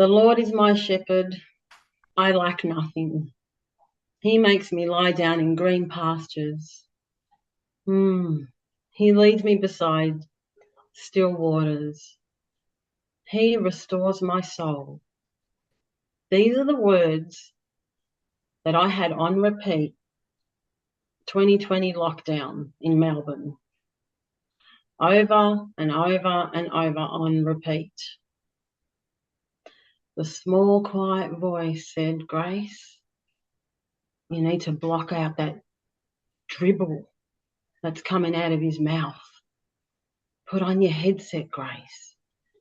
The Lord is my shepherd, I lack nothing. He makes me lie down in green pastures. He leads me beside still waters. He restores my soul. These are the words that I had on repeat 2020 lockdown in Melbourne. Over and over and over on repeat. The small, quiet voice said, Grace, you need to block out that dribble that's coming out of his mouth. Put on your headset, Grace,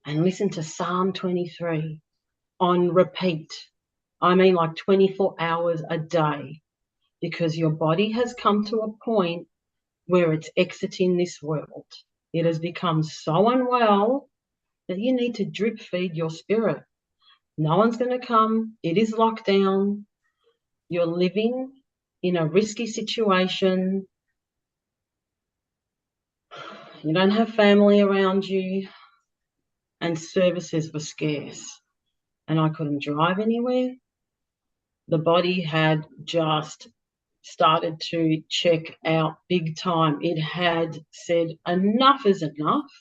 and listen to Psalm 23 on repeat. I mean, like 24 hours a day, because your body has come to a point where it's exiting this world. It has become so unwell that you need to drip feed your spirit. No one's going to come. It is lockdown. You're living in a risky situation. You don't have family around you, and services were scarce, and I couldn't drive anywhere. The body had just started to check out big time. It had said, enough is enough.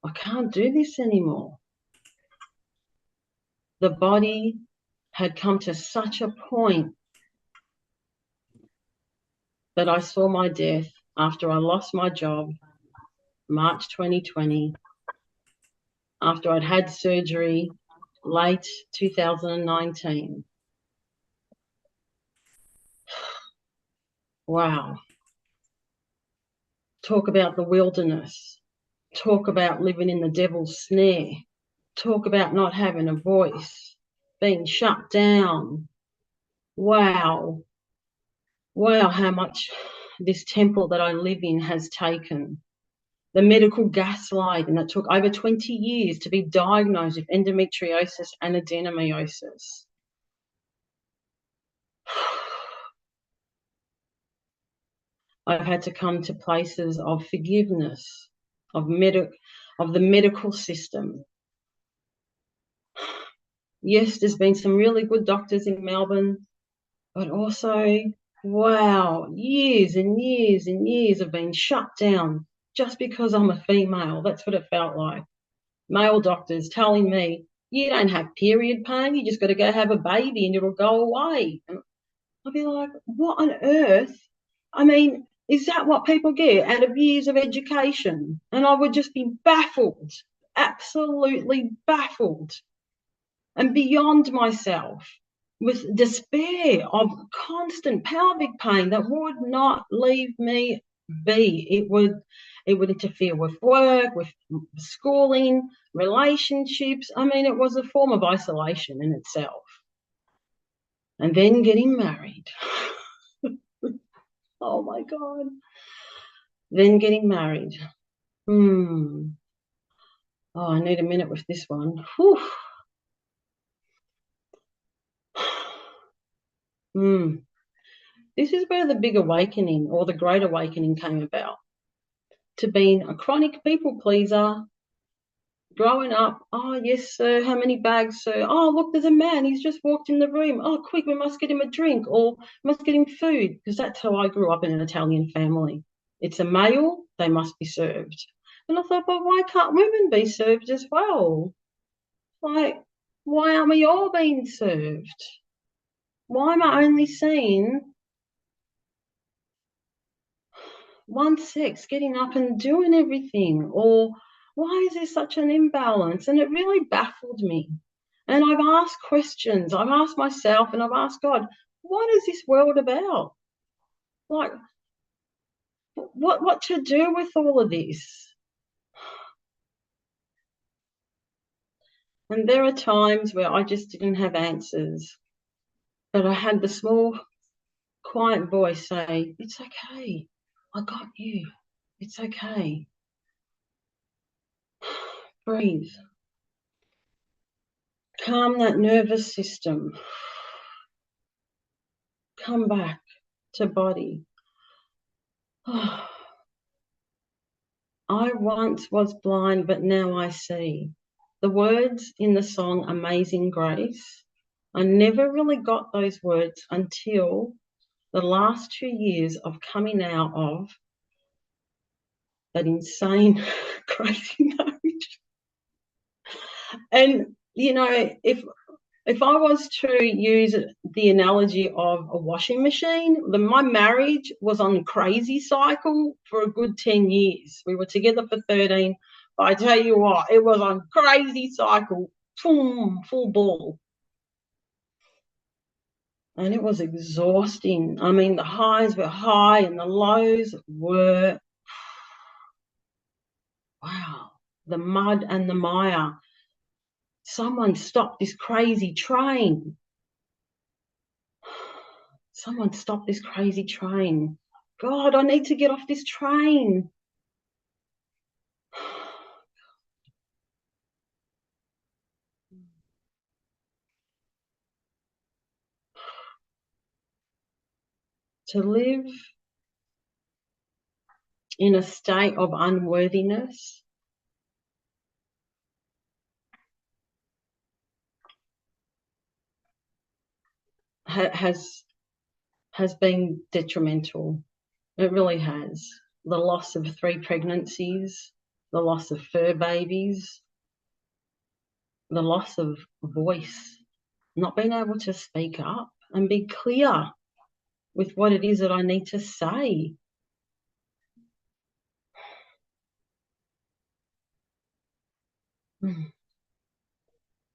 I can't do this anymore. The body had come to such a point that I saw my death after I lost my job, March 2020, after I'd had surgery late 2019. Wow. Talk about the wilderness. Talk about living in the devil's snare. Talk about not having a voice, being shut down. Wow. Wow, how much this temple that I live in has taken. The medical gaslighting that took over 20 years to be diagnosed with endometriosis and adenomyosis. I've had to come to places of forgiveness, of the medical system. Yes, there's been some really good doctors in Melbourne, but also, wow, years and years and years of being shut down just because I'm a female. That's what it felt like. Male doctors telling me, you don't have period pain, you just got to go have a baby and it'll go away. And I'll be like, what on earth? I mean, is that what people get out of years of education? And I would just be baffled, absolutely baffled and beyond myself with despair of constant pelvic pain that would not leave me be. It would interfere with work, with schooling, relationships. I mean, it was a form of isolation in itself. And then getting married. Oh my God. Then getting married. Oh, I need a minute with this one. Whew. This is where the big awakening or the great awakening came about. To being a chronic people pleaser, growing up, oh, yes, sir, how many bags, sir? Oh, look, there's a man, he's just walked in the room. Oh, quick, we must get him a drink or must get him food, because that's how I grew up in an Italian family. It's a male, they must be served. And I thought, well, why can't women be served as well? Like, why aren't we all being served? Why am I only seeing one sex getting up and doing everything? Or why is there such an imbalance? And it really baffled me. And I've asked questions. I've asked myself and I've asked God, what is this world about? Like, what to do with all of this? And there are times where I just didn't have answers. But I had the small, quiet voice say, it's okay. I got you. It's okay. Breathe. Calm that nervous system. Come back to body. I once was blind, but now I see. the words in the song Amazing Grace, I never really got those words until the last 2 years of coming out of that insane, crazy marriage. And, you know, if I was to use the analogy of a washing machine, my marriage was on crazy cycle for a good 10 years. We were together for 13. But I tell you what, it was on crazy cycle, boom, full ball. And it was exhausting. I mean, the highs were high and the lows were, wow, the mud and the mire. Someone stop this crazy train. Someone stop this crazy train. God, I need to get off this train. To live in a state of unworthiness has been detrimental. It really has. The loss of 3 pregnancies, the loss of fur babies, the loss of voice, not being able to speak up and be clear with what it is that I need to say.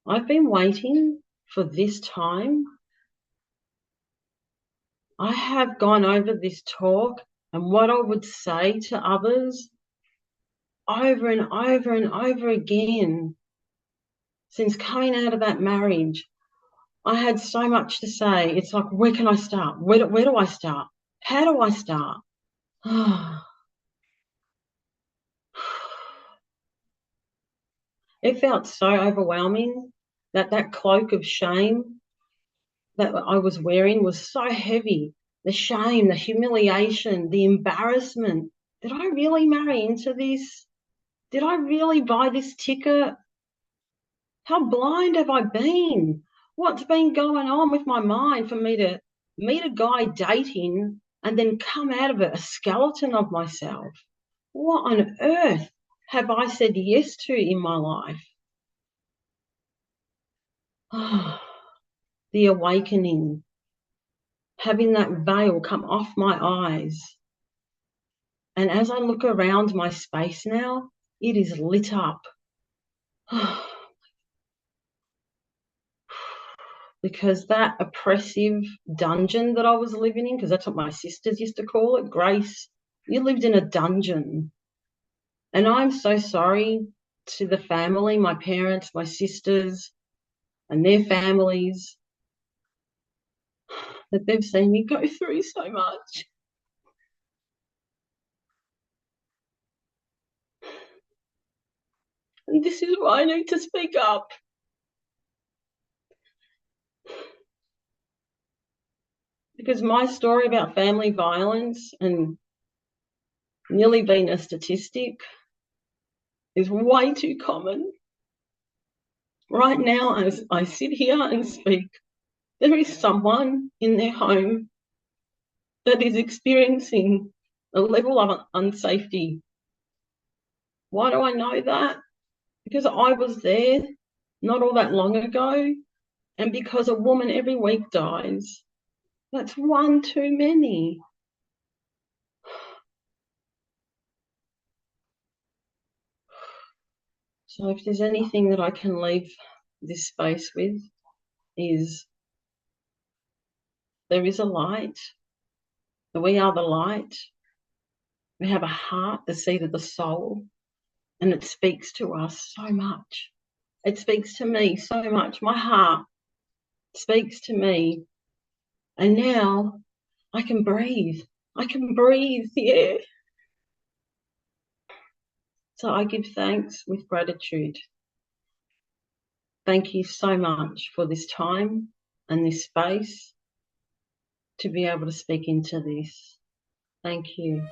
I've been waiting for this time. I have gone over this talk and what I would say to others over and over and over again since coming out of that marriage. I had so much to say. It's like, where can I start? Where do I start? How do I start? It felt so overwhelming that cloak of shame that I was wearing was so heavy. The shame, the humiliation, the embarrassment. Did I really marry into this? Did I really buy this ticket? How blind have I been? What's been going on with my mind for me to meet a guy dating and then come out of it a skeleton of myself? What on earth have I said yes to in my life? The awakening, having that veil come off my eyes. And as I look around my space now, it is lit up. Because that oppressive dungeon that I was living in, because that's what my sisters used to call it, Grace, you lived in a dungeon. And I'm so sorry to the family, my parents, my sisters, and their families, that they've seen me go through so much. And this is why I need to speak up. Because my story about family violence and nearly being a statistic is way too common. Right now, as I sit here and speak, there is someone in their home that is experiencing a level of unsafety. Why do I know that? Because I was there not all that long ago, and because a woman every week dies. That's one too many. So if there's anything that I can leave this space with is there is a light. We are the light. We have a heart, the seat of the soul, and it speaks to us so much. It speaks to me so much. My heart speaks to me. And now I can breathe. I can breathe the air. So I give thanks with gratitude. Thank you so much for this time and this space to be able to speak into this. Thank you.